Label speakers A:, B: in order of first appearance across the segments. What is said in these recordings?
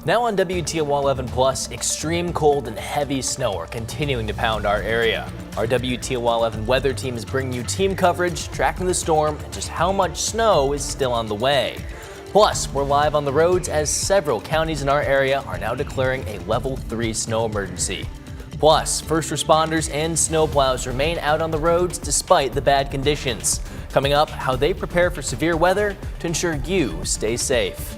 A: Now on WTOL 11 Plus, extreme cold and heavy snow are continuing to pound our area. Our WTOL 11 weather team is bringing you team coverage, tracking the storm, and just how much snow is still on the way. Plus, we're live on the roads as several counties in our area are now declaring a level 3 snow emergency. Plus, first responders and snowplows remain out on the roads despite the bad conditions. Coming up, how they prepare for severe weather to ensure you stay safe.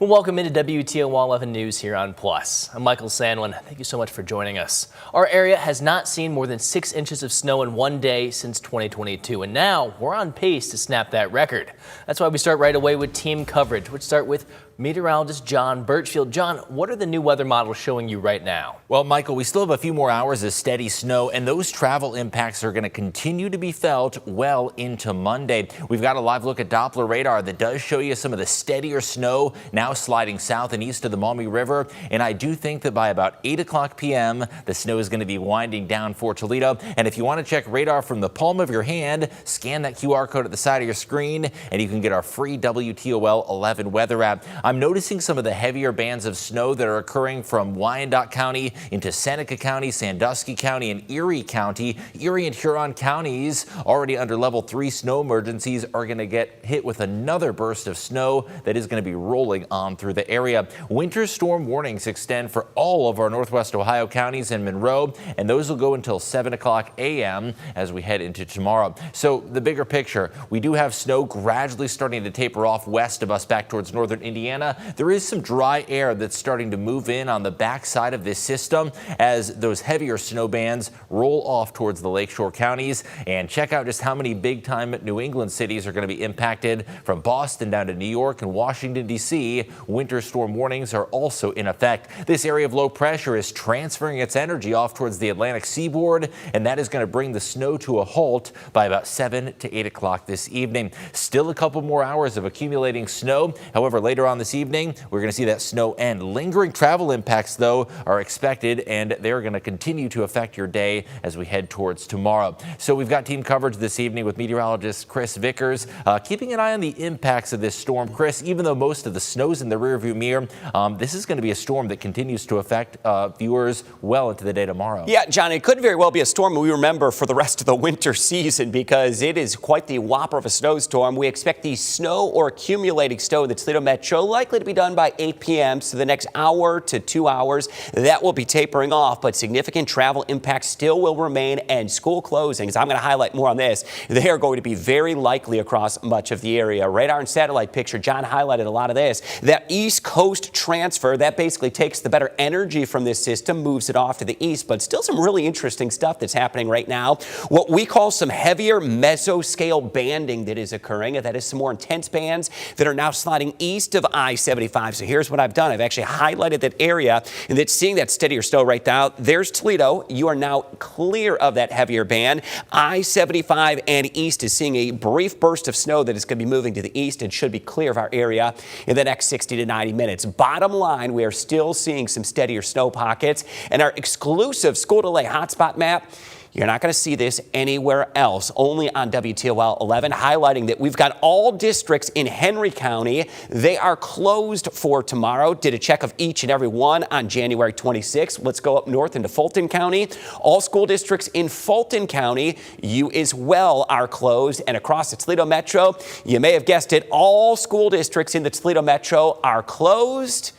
A: Well, welcome into WTOL 11 News here on Plus. I'm Michael Sandlin. Thank you so much for joining us. Our area has not seen more than 6 inches of snow in one day since 2022, and now we're on pace to snap that record. That's why we start right away with team coverage. We'll start with meteorologist John Birchfield. John, what are the new weather models showing you right now?
B: Well, Michael, we still have a few more hours of steady snow, and those travel impacts are going to continue to be felt well into Monday. We've got a live look at Doppler radar that does show you some of the steadier snow now sliding south and east of the Maumee River. And I do think that by about 8 o'clock p.m., the snow is going to be winding down for Toledo. And if you want to check radar from the palm of your hand, scan that QR code at the side of your screen, and you can get our free WTOL 11 weather app. I'm noticing some of the heavier bands of snow that are occurring from Wyandotte County into Seneca County, Sandusky County, and Erie County. Erie and Huron counties, already under level 3 snow emergencies, are going to get hit with another burst of snow that is going to be rolling on through the area. Winter storm warnings extend for all of our Northwest Ohio counties and Monroe, and those will go until 7 o'clock a.m. as we head into tomorrow. So the bigger picture, we do have snow gradually starting to taper off west of us back towards northern Indiana. There is some dry air that's starting to move in on the backside of this system as those heavier snow bands roll off towards the lakeshore counties. And check out just how many big-time New England cities are going to be impacted, from Boston down to New York and Washington, D.C. Winter storm warnings are also in effect. This area of low pressure is transferring its energy off towards the Atlantic seaboard, and that is going to bring the snow to a halt by about 7 to 8 o'clock this evening. Still a couple more hours of accumulating snow. However, later on this evening, we're going to see that snow end. Lingering travel impacts, though, are expected, and they're going to continue to affect your day as we head towards tomorrow. So we've got team coverage this evening with meteorologist Chris Vickers, keeping an eye on the impacts of this storm. Chris, even though most of the snow's in the rearview mirror, this is going to be a storm that continues to affect viewers well into the day tomorrow.
C: Yeah, John, it could very well be a storm we remember for the rest of the winter season, because it is quite the whopper of a snowstorm. We expect the snow or accumulating snow in the Toledo Metro likely to be done by 8 p.m. So the next hour to 2 hours, that will be tapering off, but significant travel impacts still will remain, and school closings, I'm going to highlight more on this, they are going to be very likely across much of the area. Radar and satellite picture, John highlighted a lot of this. That East Coast transfer, that basically takes the better energy from this system, moves it off to the east, but still some really interesting stuff that's happening right now. What we call some heavier mesoscale banding that is occurring, and that is some more intense bands that are now sliding east of I-75. So here's what I've done. I've actually highlighted that area, and that's seeing that steadier snow right now. There's Toledo. You are now clear of that heavier band. I-75 and east is seeing a brief burst of snow that is going to be moving to the east and should be clear of our area in the next 60 to 90 minutes. Bottom line, we are still seeing some steadier snow pockets, and our exclusive school delay hotspot map, you're not going to see this anywhere else, only on WTOL 11, highlighting that we've got all districts in Henry County. They are closed for tomorrow. Did a check of each and every one on January 26th. Let's go up north into Fulton County. All school districts in Fulton County, you as well, are closed. And across the Toledo Metro, you may have guessed it, all school districts in the Toledo Metro are closed,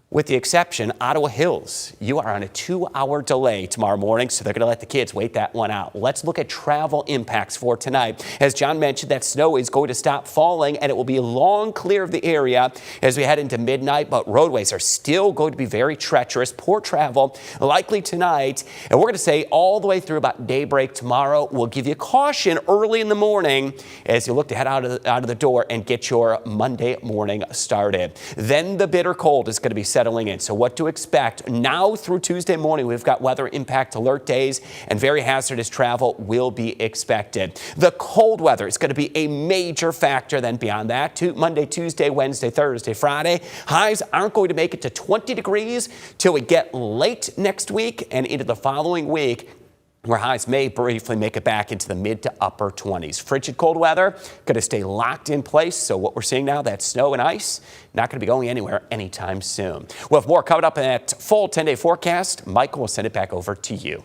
C: with the exception Ottawa Hills. You are on a 2-hour delay tomorrow morning, so they're going to let the kids wait that one out. Let's look at travel impacts for tonight. As John mentioned, that snow is going to stop falling, and it will be long clear of the area as we head into midnight, but roadways are still going to be very treacherous. Poor travel likely tonight, and we're going to say all the way through about daybreak tomorrow. We'll give you caution early in the morning as you look to head out of the door and get your Monday morning started. Then the bitter cold is going to be settling in. So what to expect now through Tuesday morning? We've got weather impact alert days, and very hazardous travel will be expected. The cold weather is going to be a major factor. Then beyond that, to Monday, Tuesday, Wednesday, Thursday, Friday, highs aren't going to make it to 20 degrees till we get late next week and into the following week. where highs may briefly make it back into the mid to upper 20s. Frigid cold weather going to stay locked in place. So what we're seeing now, that snow and ice, not going to be going anywhere anytime soon. We'll have more coming up in that full 10-day forecast. Michael will send it back over to you.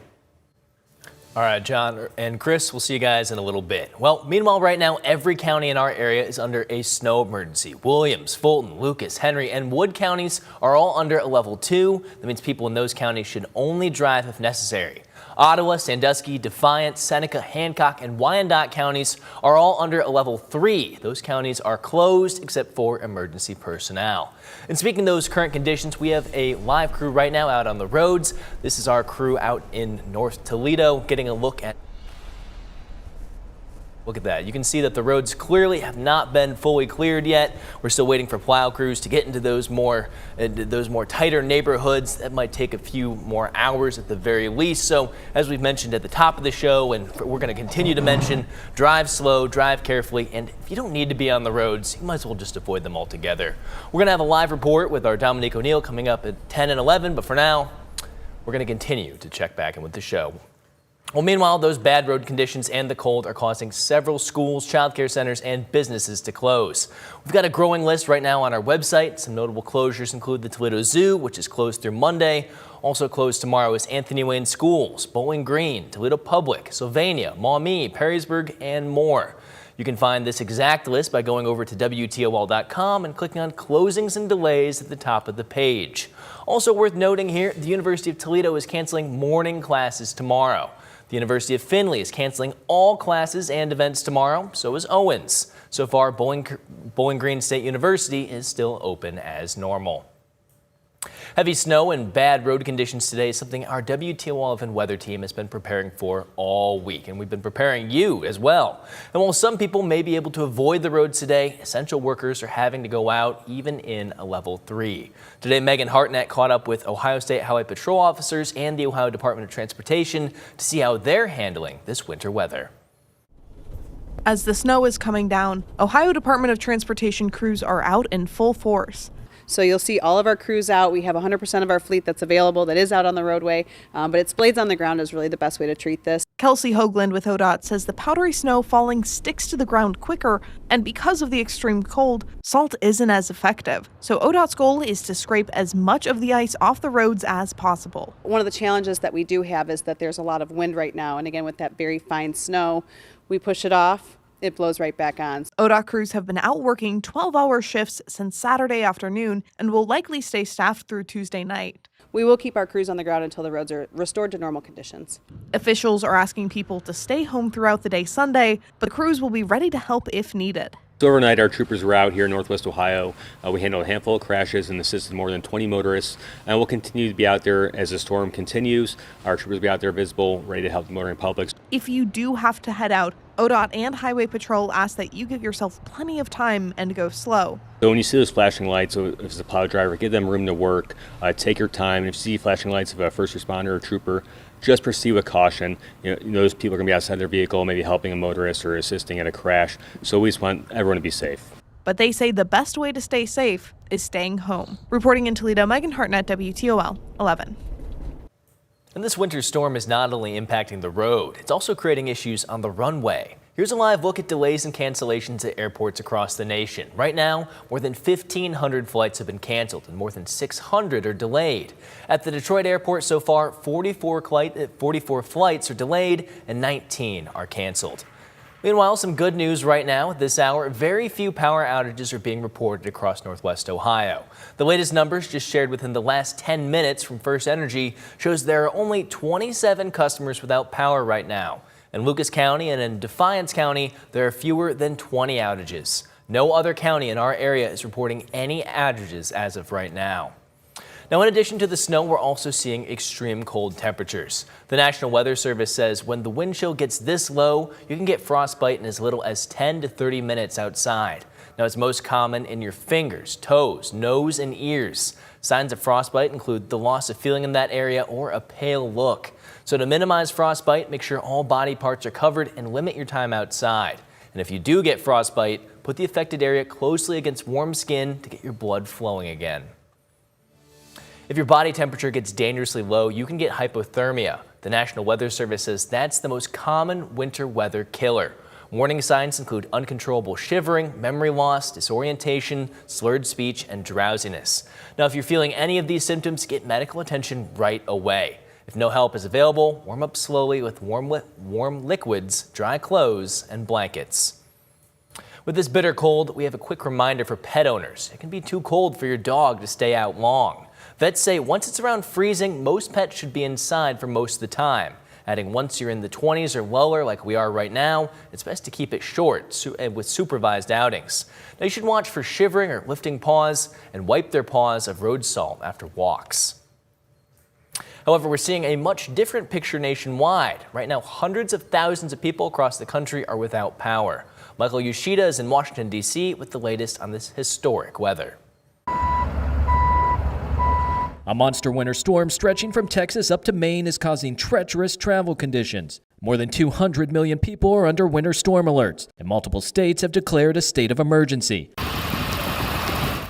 A: All right, John and Chris, we'll see you guys in a little bit. Well, meanwhile, right now, every county in our area is under a snow emergency. Williams, Fulton, Lucas, Henry, and Wood counties are all under a level 2. That means people in those counties should only drive if necessary. Ottawa, Sandusky, Defiant, Seneca, Hancock, and Wyandotte counties are all under a level 3. Those counties are closed except for emergency personnel. And speaking of those current conditions, we have a live crew right now out on the roads. This is our crew out in North Toledo getting a look at that. You can see that the roads clearly have not been fully cleared yet. We're still waiting for plow crews to get into those more tighter neighborhoods. That might take a few more hours at the very least. So as we've mentioned at the top of the show, and we're going to continue to mention, drive slow, drive carefully, and if you don't need to be on the roads, you might as well just avoid them altogether. We're going to have a live report with our Dominique O'Neill coming up at 10 and 11, but for now, we're going to continue to check back in with the show. Well, meanwhile, those bad road conditions and the cold are causing several schools, childcare centers, and businesses to close. We've got a growing list right now on our website. Some notable closures include the Toledo Zoo, which is closed through Monday. Also closed tomorrow is Anthony Wayne Schools, Bowling Green, Toledo Public, Sylvania, Maumee, Perrysburg, and more. You can find this exact list by going over to WTOL.com and clicking on Closings and Delays at the top of the page. Also worth noting here, the University of Toledo is canceling morning classes tomorrow. The University of Findlay is canceling all classes and events tomorrow, so is Owens. So far, Bowling Green State University is still open as normal. Heavy snow and bad road conditions today is something our WTOL weather team has been preparing for all week, and we've been preparing you as well. And while some people may be able to avoid the roads today, essential workers are having to go out even in a level 3. Today, Megan Hartnett caught up with Ohio State Highway Patrol officers and the Ohio Department of Transportation to see how they're handling this winter weather.
D: As the snow is coming down, Ohio Department of Transportation crews are out in full force.
E: So you'll see all of our crews out. We have 100% of our fleet that's available that is out on the roadway, but it's blades on the ground is really the best way to treat this.
D: Kelsey Hoagland with ODOT says the powdery snow falling sticks to the ground quicker, and because of the extreme cold, salt isn't as effective. So ODOT's goal is to scrape as much of the ice off the roads as possible.
E: One of the challenges that we do have is that there's a lot of wind right now, and again with that very fine snow, we push it off. It blows right back on.
D: ODOT crews have been out working 12-hour shifts since Saturday afternoon and will likely stay staffed through Tuesday night.
E: We will keep our crews on the ground until the roads are restored to normal conditions.
D: Officials are asking people to stay home throughout the day Sunday, but crews will be ready to help if needed.
F: So overnight, our troopers were out here in Northwest Ohio. We handled a handful of crashes and assisted more than 20 motorists, and we'll continue to be out there as the storm continues. Our troopers will be out there visible, ready to help the motoring public.
D: If you do have to head out, ODOT and Highway Patrol ask that you give yourself plenty of time and go slow.
F: So when you see those flashing lights, so if it's a plow driver, give them room to work. Take your time. And if you see flashing lights of a first responder or trooper, just proceed with caution. Those people are going to be outside their vehicle, maybe helping a motorist or assisting at a crash. So we just want everyone to be safe.
D: But they say the best way to stay safe is staying home. Reporting in Toledo, Megan Hartnett, WTOL 11.
A: And this winter storm is not only impacting the road, it's also creating issues on the runway. Here's a live look at delays and cancellations at airports across the nation. Right now, more than 1,500 flights have been canceled and more than 600 are delayed. At the Detroit airport so far, 44 flights are delayed and 19 are canceled. Meanwhile, some good news right now at this hour. Very few power outages are being reported across Northwest Ohio. The latest numbers just shared within the last 10 minutes from First Energy shows there are only 27 customers without power right now. In Lucas County and in Defiance County, there are fewer than 20 outages. No other county in our area is reporting any outages as of right now. Now, in addition to the snow, we're also seeing extreme cold temperatures. The National Weather Service says when the wind chill gets this low, you can get frostbite in as little as 10 to 30 minutes outside. Now, it's most common in your fingers, toes, nose, and ears. Signs of frostbite include the loss of feeling in that area or a pale look. So to minimize frostbite, make sure all body parts are covered and limit your time outside. And if you do get frostbite, put the affected area closely against warm skin to get your blood flowing again. If your body temperature gets dangerously low, you can get hypothermia. The National Weather Service says that's the most common winter weather killer. Warning signs include uncontrollable shivering, memory loss, disorientation, slurred speech, and drowsiness. Now, if you're feeling any of these symptoms, get medical attention right away. If no help is available, warm up slowly with warm liquids, dry clothes, and blankets. With this bitter cold, we have a quick reminder for pet owners. It can be too cold for your dog to stay out long. Vets say once it's around freezing, most pets should be inside for most of the time. Adding once you're in the 20s or lower like we are right now, it's best to keep it short with supervised outings. Now you should watch for shivering or lifting paws and wipe their paws of road salt after walks. However, we're seeing a much different picture nationwide. Right now, hundreds of thousands of people across the country are without power. Michael Yoshida is in Washington, D.C. with the latest on this historic weather.
G: A monster winter storm stretching from Texas up to Maine is causing treacherous travel conditions. More than 200 million people are under winter storm alerts, and multiple states have declared a state of emergency.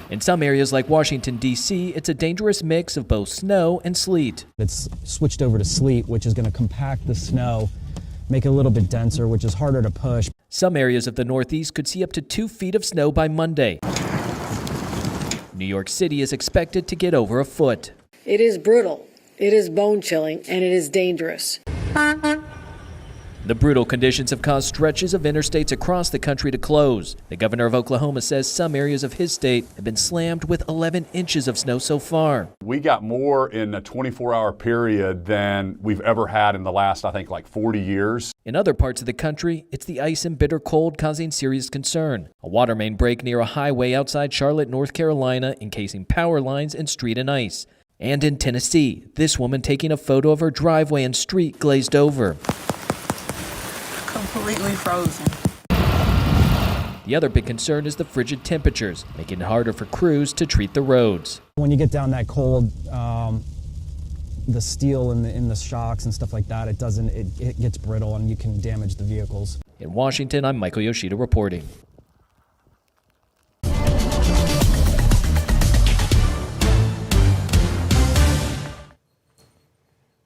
G: In some areas like Washington, D.C., it's a dangerous mix of both snow and sleet.
H: It's switched over to sleet, which is going to compact the snow, make it a little bit denser, which is harder to push.
G: Some areas of the Northeast could see up to 2 feet of snow by Monday. New York City is expected to get over a foot.
I: It is brutal, it is bone-chilling, and it is dangerous.
G: The brutal conditions have caused stretches of interstates across the country to close. The governor of Oklahoma says some areas of his state have been slammed with 11 inches of snow so far.
J: We got more in a 24-hour period than we've ever had in the last, I think, like 40 years.
G: In other parts of the country, it's the ice and bitter cold causing serious concern. A water main break near a highway outside Charlotte, North Carolina, encasing power lines and street and ice. And in Tennessee, this woman taking a photo of her driveway and street glazed over.
K: Completely frozen.
G: The other big concern is the frigid temperatures, making it harder for crews to treat the roads.
H: When you get down that cold, the steel in the shocks and stuff like that, it gets brittle and you can damage the vehicles.
G: In Washington, I'm Michael Yoshida reporting.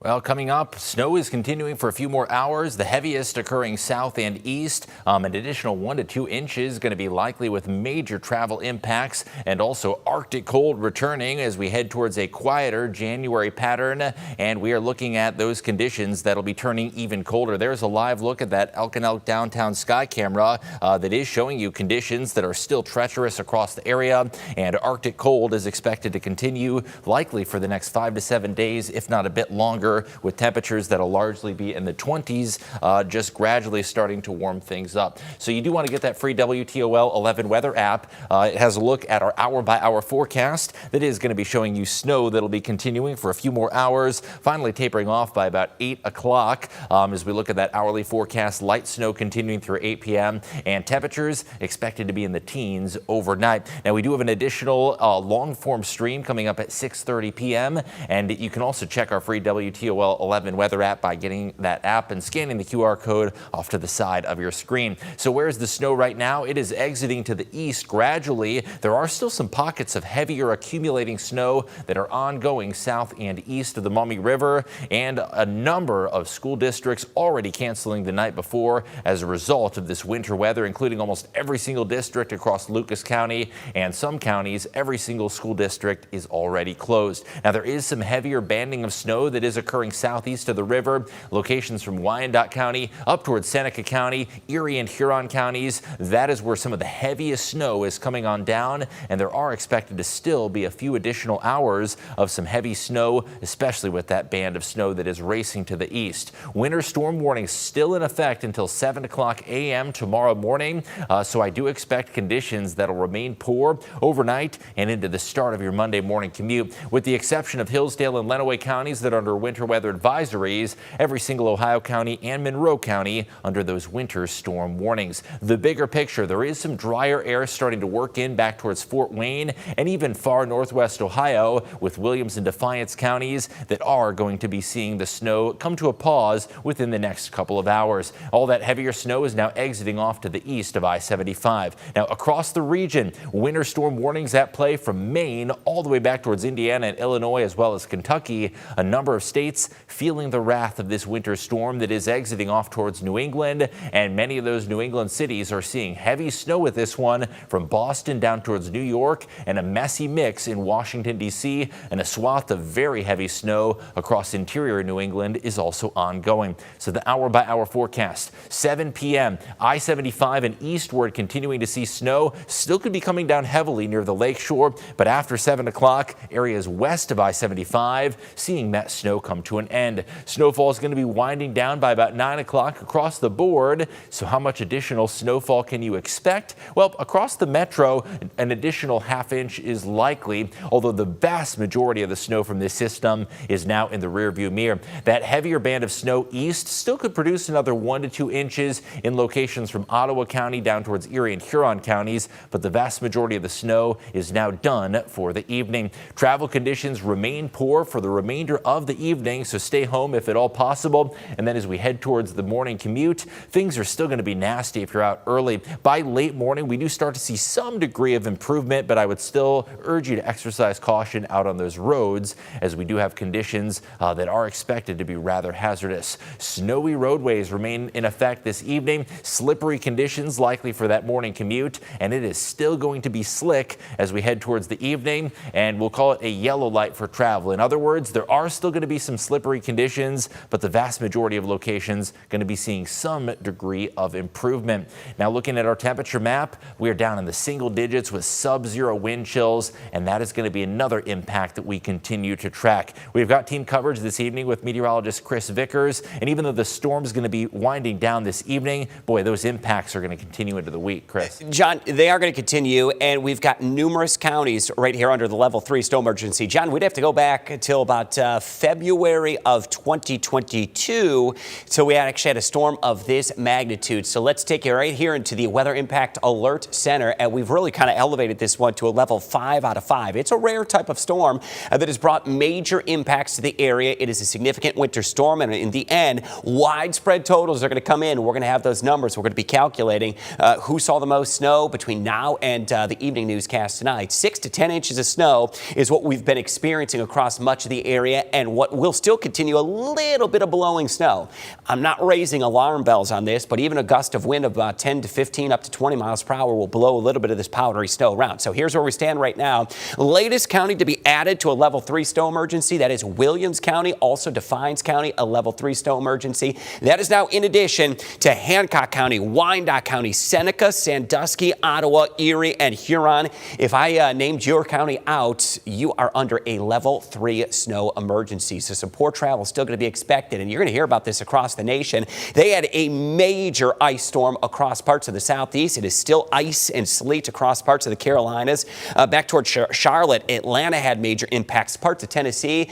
B: Well, coming up, snow is continuing for a few more hours, the heaviest occurring south and east. An additional 1 to 2 inches going to be likely with major travel impacts, and also Arctic cold returning as we head towards a quieter January pattern. And we are looking at those conditions that'll be turning even colder. There's a live look at that Elk downtown sky camera that is showing you conditions that are still treacherous across the area. And Arctic cold is expected to continue likely for the next 5 to 7 days, if not a bit longer, with temperatures that'll largely be in the 20s, just gradually starting to warm things up. So you do want to get that free WTOL 11 weather app. It has a look at our hour-by-hour forecast that is going to be showing you snow that'll be continuing for a few more hours, finally tapering off by about 8 o'clock as we look at that hourly forecast. Light snow continuing through 8 p.m. and temperatures expected to be in the teens overnight. Now, we do have an additional long-form stream coming up at 6:30 p.m. and you can also check our free WTOL 11 weather app by getting that app and scanning the QR code off to the side of your screen. So where's the snow right now? It is exiting to the east gradually. There are still some pockets of heavier accumulating snow that are ongoing south and east of the Maumee River, and a number of school districts already canceling the night before as a result of this winter weather, including almost every single district across Lucas County, and some counties, every single school district is already closed. Now, there is some heavier banding of snow that is occurring southeast of the river. Locations from Wyandotte County up towards Seneca County, Erie and Huron counties. That is where some of the heaviest snow is coming on down, and there are expected to still be a few additional hours of some heavy snow, especially with that band of snow that is racing to the east. Winter storm warning still in effect until 7 o'clock a.m. tomorrow morning, so I do expect conditions that'll remain poor overnight and into the start of your Monday morning commute, with the exception of Hillsdale and Lenawee counties that are under winter weather advisories. Every single Ohio county and Monroe County under those winter storm warnings. The bigger picture, there is some drier air starting to work in back towards Fort Wayne and even far northwest Ohio, with Williams and Defiance counties that are going to be seeing the snow come to a pause within the next couple of hours. All that heavier snow is now exiting off to the east of I-75. Now, across the region, winter storm warnings at play from Maine all the way back towards Indiana and Illinois, as well as Kentucky. A number of states states feeling the wrath of this winter storm that is exiting off towards New England, and many of those New England cities are seeing heavy snow with this one, from Boston down towards New York, and a messy mix in Washington, D.C., and a swath of very heavy snow across interior New England is also ongoing. So the hour-by-hour forecast, 7 p.m., I-75 and eastward continuing to see snow. Still could be coming down heavily near the lakeshore, but after 7 o'clock, areas west of I-75 seeing that snow come to an end. Snowfall is going to be winding down by about 9 o'clock across the board. So how much additional snowfall can you expect? Well, across the metro, an additional half-inch is likely, although the vast majority of the snow from this system is now in the rearview mirror. That heavier band of snow east still could produce another 1 to 2 inches in locations from Ottawa County down towards Erie and Huron counties, but the vast majority of the snow is now done for the evening. Travel conditions remain poor for the remainder of the evening, so stay home if at all possible. And then as we head towards the morning commute, things are still going to be nasty if you're out early. By late morning, we do start to see some degree of improvement, but I would still urge you to exercise caution out on those roads, as we do have conditions that are expected to be rather hazardous. Snowy roadways remain in effect this evening. Slippery conditions likely for that morning commute, and it is still going to be slick as we head towards the evening, and we'll call it a yellow light for travel. In other words, there are still going to be some slippery conditions, but the vast majority of locations going to be seeing some degree of improvement. Now, looking at our temperature map, we are down in the single digits with sub-zero wind chills, and that is going to be another impact that we continue to track. We've got team coverage this evening with meteorologist Chris Vickers, and even though the storm is going to be winding down this evening, boy, those impacts are going to continue into the week. Chris.
C: John, they are going to continue, and we've got numerous counties right here under the level 3 snow emergency. John, we'd have to go back until about February of 2022 till we actually had a storm of this magnitude. So let's take you right here into the Weather Impact Alert Center, and we've really kind of elevated this one to a level 5 out of 5. It's a rare type of storm that has brought major impacts to the area. It is a significant winter storm, and in the end, widespread totals are going to come in. We're going to have those numbers. We're going to be calculating who saw the most snow between now and the evening newscast tonight. 6 to 10 inches of snow is what we've been experiencing across much of the area, and what will still continue a little bit of blowing snow. I'm not raising alarm bells on this, but even a gust of wind of about 10 to 15 up to 20 miles per hour will blow a little bit of this powdery snow around. So here's where we stand right now. Latest county to be added to a level 3 snow emergency, that is Williams County, also Defiance County, a level 3 snow emergency. That is now in addition to Hancock County, Wyandotte County, Seneca, Sandusky, Ottawa, Erie, and Huron. If I named your county out, you are under a level 3 snow emergency. So some poor travel is still going to be expected, and you're going to hear about this across the nation. They had a major ice storm across parts of the southeast. It is still ice and sleet across parts of the Carolinas. Back towards Charlotte, Atlanta had major impacts. Parts of Tennessee,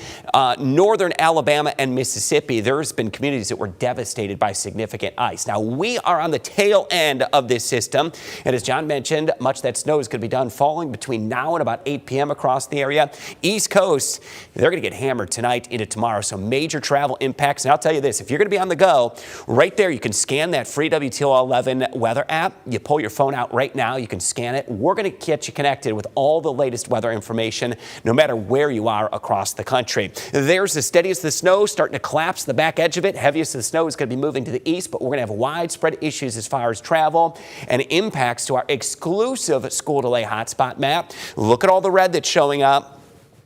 C: northern Alabama, and Mississippi. There's been communities that were devastated by significant ice. Now, we are on the tail end of this system, and as John mentioned, much of that snow is going to be done falling between now and about 8 p.m. across the area. East Coast, they're going to get hammered tonight into tomorrow, so major travel impacts. And I'll tell you this, if you're going to be on the go, right there, you can scan that free WTOL 11 weather app. You pull your phone out right now, you can scan it. We're going to get you connected with all the latest weather information, no matter where you are across the country. There's the steadiest of the snow starting to collapse the back edge of it. Heaviest of the snow is going to be moving to the east, but we're going to have widespread issues as far as travel and impacts to our exclusive school delay hotspot map. Look at all the red that's showing up.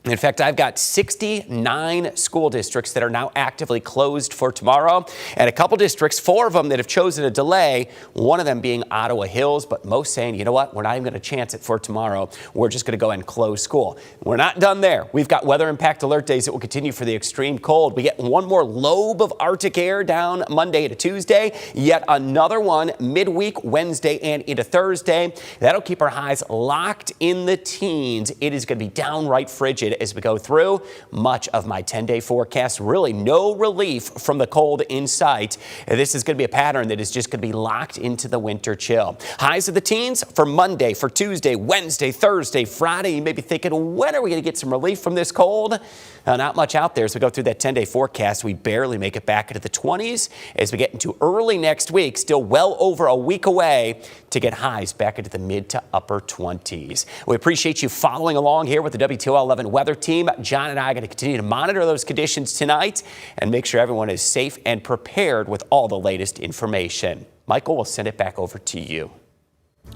C: In fact, I've got 69 school districts that are now actively closed for tomorrow, and a couple districts, 4 of them that have chosen a delay, one of them being Ottawa Hills, but most saying, you know what, we're not even going to chance it for tomorrow. We're just going to go ahead and close school. We're not done there. We've got weather impact alert days that will continue for the extreme cold. We get one more lobe of Arctic air down Monday to Tuesday, yet another one midweek, Wednesday and into Thursday. That'll keep our highs locked in the teens. It is going to be downright frigid as we go through much of my 10-day forecast. Really no relief from the cold in sight. This is going to be a pattern that is just going to be locked into the winter chill. Highs of the teens for Monday, for Tuesday, Wednesday, Thursday, Friday. You may be thinking, when are we going to get some relief from this cold? Not much out there as we go through that 10-day forecast. We barely make it back into the 20s as we get into early next week, still well over a week away to get highs back into the mid to upper 20s. We appreciate you following along here with the WTOL 11 weather weather team. John and I are going to continue to monitor those conditions tonight and make sure everyone is safe and prepared with all the latest information. Michael, we'll send it back over to you.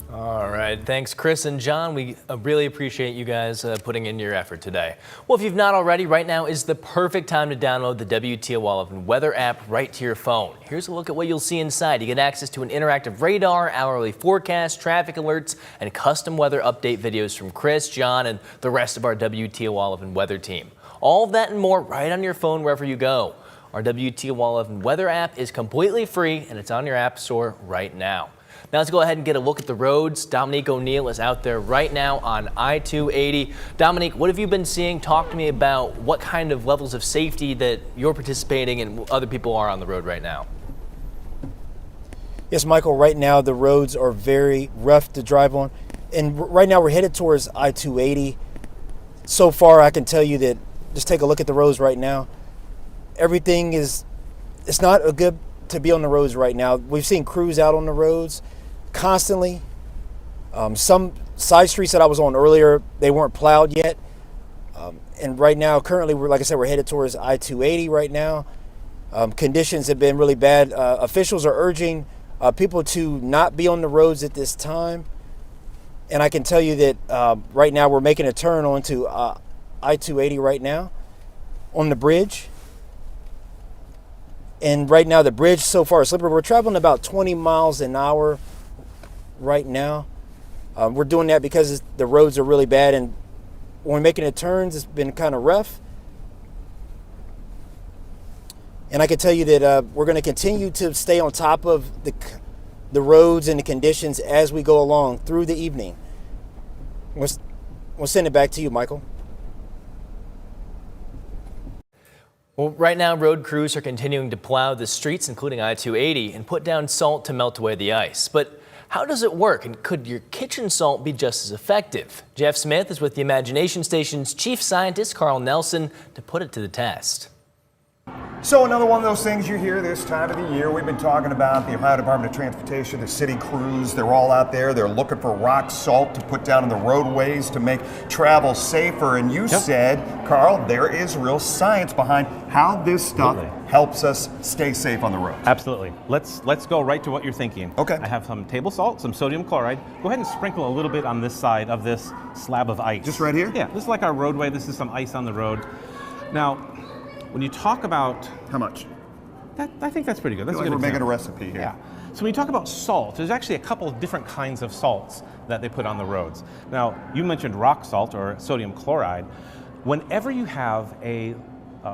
A: All right. Thanks, Chris and John. We really appreciate you guys putting in your effort today. Well, if you've not already, right now is the perfect time to download the WTOL weather app right to your phone. Here's a look at what you'll see inside. You get access to an interactive radar, hourly forecast, traffic alerts, and custom weather update videos from Chris, John, and the rest of our WTOL weather team. All of that and more right on your phone wherever you go. Our WTOL weather app is completely free, and it's on your app store right now. Now let's go ahead and get a look at the roads. Dominique O'Neill is out there right now on I-280. Dominique, what have you been seeing? Talk to me about what kind of levels of safety that you're participating in and other people are on the road right now.
K: Yes, Michael, right now the roads are very rough to drive on. And right now we're headed towards I-280. So far, I can tell you that, just take a look at the roads right now. Everything is, it's not a good to be on the roads right now. We've seen crews out on the roads constantly. Some side streets that I was on earlier, they weren't plowed yet. And right now, currently, like I said, we're headed towards I-280 right now. Conditions have been really bad. Officials are urging people to not be on the roads at this time. And I can tell you that right now we're making a turn onto I-280 right now on the bridge. And right now the bridge so far is slippery. We're traveling about 20 miles an hour right now. We're doing that because the roads are really bad, and when we're making the turns, it's been kind of rough. And I can tell you that we're going to continue to stay on top of the roads and the conditions as we go along through the evening. We'll send it back to you, Michael.
A: Well, right now, road crews are continuing to plow the streets, including I-280, and put down salt to melt away the ice. But how does it work, and could your kitchen salt be just as effective? Jeff Smith is with the Imagination Station's chief scientist, Carl Nelson, to put it to the test.
L: So another one of those things you hear this time of the year. We've been talking about the Ohio Department of Transportation, the city crews. They're all out there. They're looking for rock salt to put down in the roadways to make travel safer. And you said, Carl, there is real science behind how this stuff helps us stay safe on the road.
M: Absolutely. Let's go right to what you're thinking.
L: Okay.
M: I have some table salt, some sodium chloride. Go ahead and sprinkle a little bit on this side of this slab of ice.
L: Just right here?
M: Yeah, this is like our roadway. This is some ice on the road. Now, when you talk about...
L: How much?
M: I think that's pretty good. That's
L: like we're making a recipe here.
M: Yeah. So when you talk about salt, there's actually a couple of different kinds of salts that they put on the roads. Now, you mentioned rock salt or sodium chloride. Whenever you have a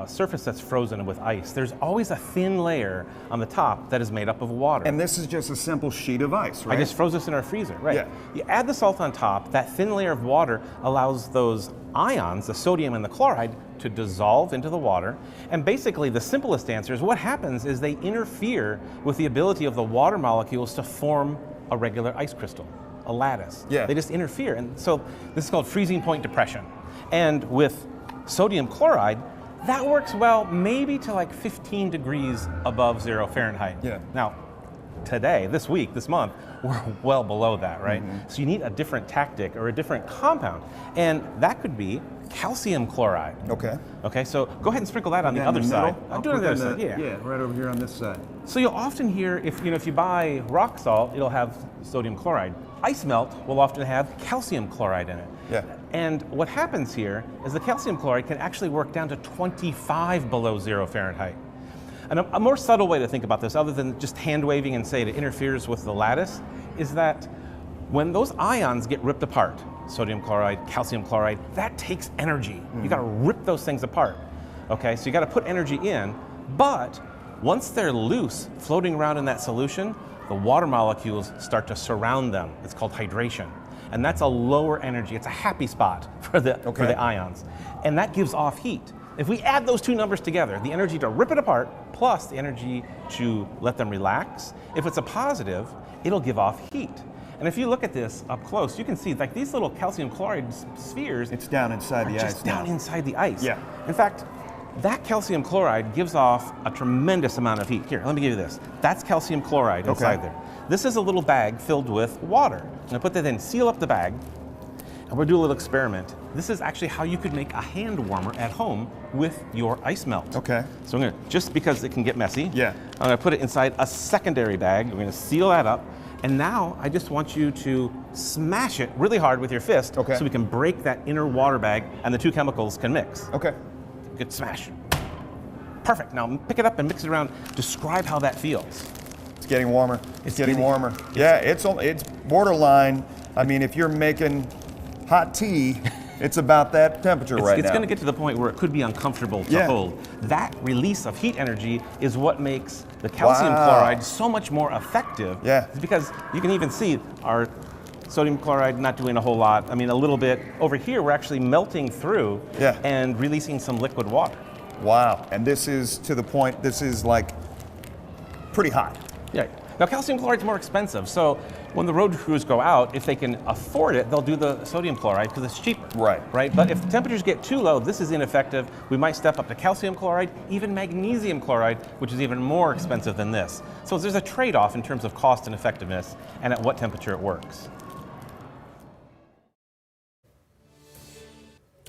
M: surface that's frozen with ice, there's always a thin layer on the top that is made up of water.
L: And this is just a simple sheet of ice, right?
M: I just froze this in our freezer, right?
L: Yeah.
M: You add the salt on top, that thin layer of water allows those ions, the sodium and the chloride, to dissolve into the water. And basically the simplest answer is what happens is they interfere with the ability of the water molecules to form a regular ice crystal, a lattice.
L: Yeah.
M: They just interfere. And so this is called freezing point depression. And with sodium chloride, that works well maybe to like 15 degrees above 0 Fahrenheit.
L: Yeah.
M: Now, today, this week, this month, we're well below that, right?
L: Mm-hmm.
M: So you need a different tactic or a different compound. And that could be calcium chloride.
L: Okay.
M: Okay, so go ahead and sprinkle that on the
L: Down
M: other
L: in the
M: side.
L: middle?
M: I'll do it on the other side, yeah.
L: Yeah, right over here on this side.
M: So you'll often hear, if you buy rock salt, it'll have sodium chloride. Ice melt will often have calcium chloride in it.
L: Yeah.
M: And what happens here is the calcium chloride can actually work down to 25 below 0 Fahrenheit. And a more subtle way to think about this, other than just hand waving and say it interferes with the lattice, is that when those ions get ripped apart, sodium chloride, calcium chloride, that takes energy. You gotta rip those things apart. Okay, so you gotta put energy in, but once they're loose, floating around in that solution, the water molecules start to surround them. It's called hydration. And that's a lower energy, it's a happy spot for the ions. And that gives off heat. If we add those two numbers together, the energy to rip it apart plus the energy to let them relax, if it's a positive, it'll give off heat. And if you look at this up close, you can see like these little calcium chloride spheres.
L: It's down inside the ice.
M: Just down inside the ice.
L: Yeah.
M: In fact, that calcium chloride gives off a tremendous amount of heat. Here, let me give you this. That's calcium chloride inside there. This is a little bag filled with water. I'm gonna put that in, seal up the bag. And we'll do a little experiment. This is actually how you could make a hand warmer at home with your ice melt.
L: Okay.
M: So I'm gonna, just because it can get messy,
L: Yeah.
M: I'm gonna put it inside a secondary bag. We're gonna seal that up. And now I just want you to smash it really hard with your fist,
L: Okay.
M: so we can break that inner water bag and the two chemicals can mix.
L: Okay.
M: Good smash. Perfect. Now pick it up and mix it around. Describe how that feels.
L: It's getting warmer. It's getting warmer. Yeah, it's borderline. I mean, if you're making hot tea, it's about that temperature right now.
M: It's going to get to the point where it could be uncomfortable to hold. That release of heat energy is what makes the calcium chloride so much more effective.
L: Yeah.
M: It's because you can even see our sodium chloride not doing a whole lot. I mean, a little bit. Over here, we're actually melting through and releasing some liquid water.
L: Wow. And this is to the point, this is like pretty hot.
M: Yeah. Now, calcium chloride is more expensive, so when the road crews go out, if they can afford it, they'll do the sodium chloride because it's cheaper. Right. But if temperatures get too low, this is ineffective. We might step up to calcium chloride, even magnesium chloride, which is even more expensive than this. So there's a trade-off in terms of cost and effectiveness and at what temperature it works.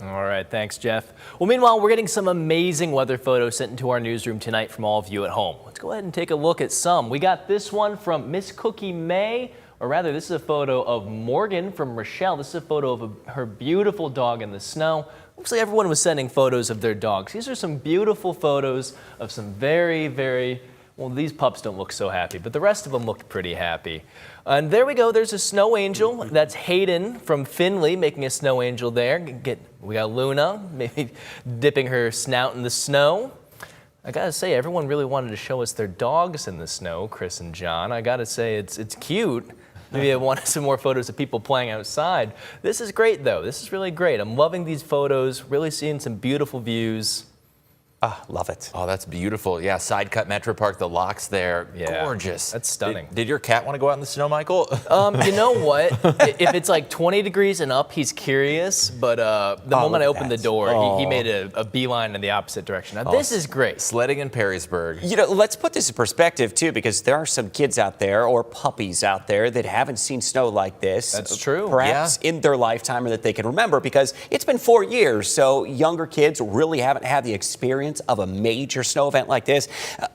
A: All right, thanks, Jeff. Well, meanwhile, we're getting some amazing weather photos sent into our newsroom tonight from all of you at home. Let's go ahead and take a look at some. We got this one from Miss Cookie May, or rather, this is a photo of Morgan from Rochelle. This is a photo of her beautiful dog in the snow. Looks like everyone was sending photos of their dogs. These are some beautiful photos of some very, well, these pups don't look so happy, but the rest of them look pretty happy. And there we go. There's a snow angel. That's Hayden from Findlay making a snow angel there. We got Luna maybe dipping her snout in the snow. I gotta say, everyone really wanted to show us their dogs in the snow, Chris and John. I gotta say, it's cute. Maybe I wanted some more photos of people playing outside. This is great, though. This is really great. I'm loving these photos, really seeing some beautiful views.
C: Love it.
B: Oh, that's beautiful. Yeah, Side Cut Metro Park, the locks there, gorgeous.
A: That's stunning.
B: Did your cat want to go out in the snow, Michael?
A: You know what? If it's like 20 degrees and up, he's curious. But the moment I opened the door, he made a beeline in the opposite direction. Now, this is great.
B: Sledding in Perrysburg.
C: You know, let's put this in perspective, too, because there are some kids out there or puppies out there that haven't seen snow like this.
A: That's true.
C: Perhaps in their lifetime or that they can remember, because it's been 4 years, so younger kids really haven't had the experience of a major snow event like this.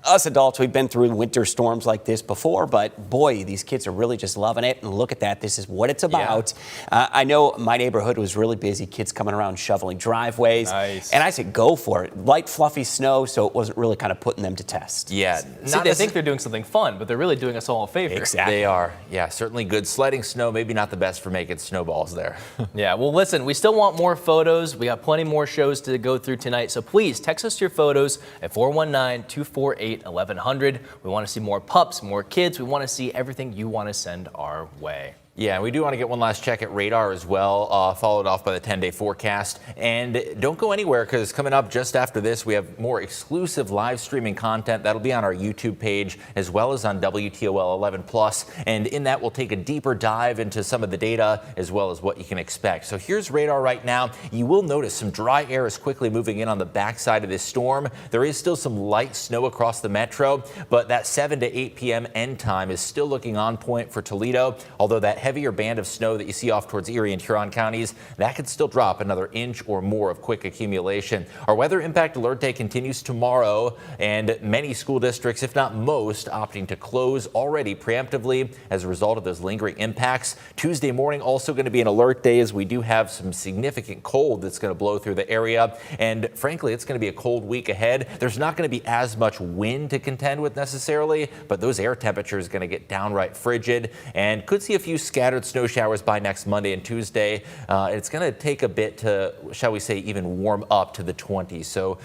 C: Us adults, we've been through winter storms like this before, but boy, these kids are really just loving it. And look at that. This is what it's about. I know my neighborhood was really busy, kids coming around shoveling driveways.
A: Nice.
C: And I said, go for it. Light, fluffy snow, so it wasn't really kind of putting them to test.
B: Yeah.
A: See, they think they're doing something fun, but they're really doing us all a favor.
C: Exactly.
B: They are. Yeah, certainly good sledding snow. Maybe not the best for making snowballs there.
A: Yeah, well, listen, we still want more photos. We got plenty more shows to go through tonight. So please text us your photos at 419-248-1100. We want to see more pups, more kids. We want to see everything you want to send our way.
B: Yeah, we do want to get one last check at radar as well, followed off by the 10-day forecast. And don't go anywhere, because coming up just after this, we have more exclusive live streaming content. That'll be on our YouTube page as well as on WTOL 11+. And in that, we'll take a deeper dive into some of the data as well as what you can expect. So here's radar right now. You will notice some dry air is quickly moving in on the backside of this storm. There is still some light snow across the metro, but that 7 to 8 p.m. end time is still looking on point for Toledo, although that heavier band of snow that you see off towards Erie and Huron counties, that could still drop another inch or more of quick accumulation. Our weather impact alert day continues tomorrow, and many school districts, if not most, opting to close already preemptively as a result of those lingering impacts. Tuesday morning also going to be an alert day, as we do have some significant cold that's going to blow through the area, and frankly, it's going to be a cold week ahead. There's not going to be as much wind to contend with necessarily, but those air temperatures are going to get downright frigid, and could see a few scattered snow showers by next Monday and Tuesday. It's going to take a bit to, shall we say, even warm up to the 20s. So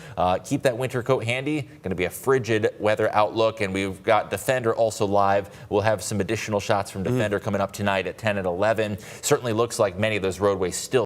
B: keep that winter coat handy. Going to be a frigid weather outlook, and we've got Defender also live. We'll have some additional shots from Defender coming up tonight at 10 and 11. Certainly looks like many of those roadways still